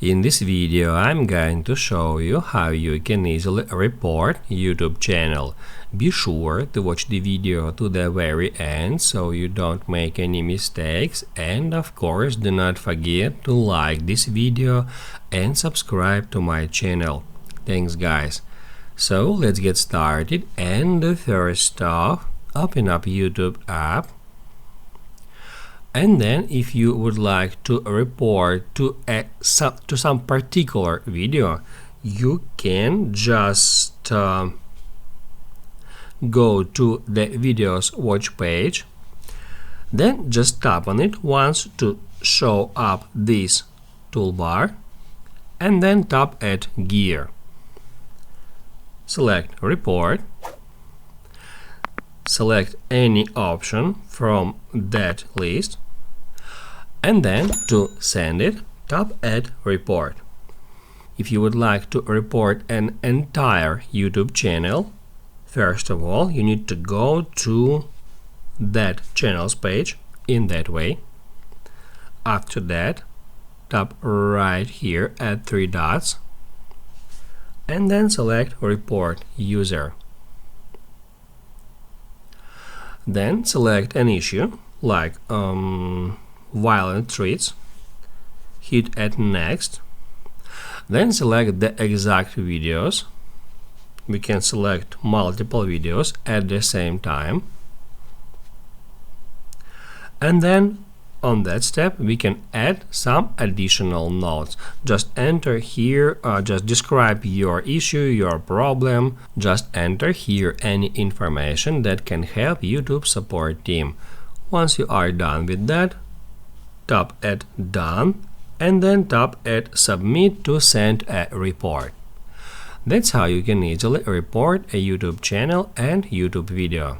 In this video, I'm going to show you how you can easily report YouTube channel. Be sure to watch the video to the very end so you don't make any mistakes, and of course do not forget to like this video and subscribe to my channel. Thanks guys. So let's get started, and the first off, open up YouTube app. And then if you would like to report to some particular video, you can just go to the videos watch page, then just tap on it once to show up this toolbar, and then tap Add Gear. Select Report. Select any option from that list, and then to send it, tap Add Report. If you would like to report an entire YouTube channel, first of all, you need to go to that channels page in that way. After that, tap right here at three dots, and then select Report User. Then select an issue like violent threats, hit Add Next, then select the exact videos. We can select multiple videos at the same time, and then on that step we can add some additional notes. Just enter here, just describe your issue, your problem. Just enter here any information that can help YouTube support team. Once you are done with that, tap at Done, and then tap at Submit to send a report. That's how you can easily report a YouTube channel and YouTube video.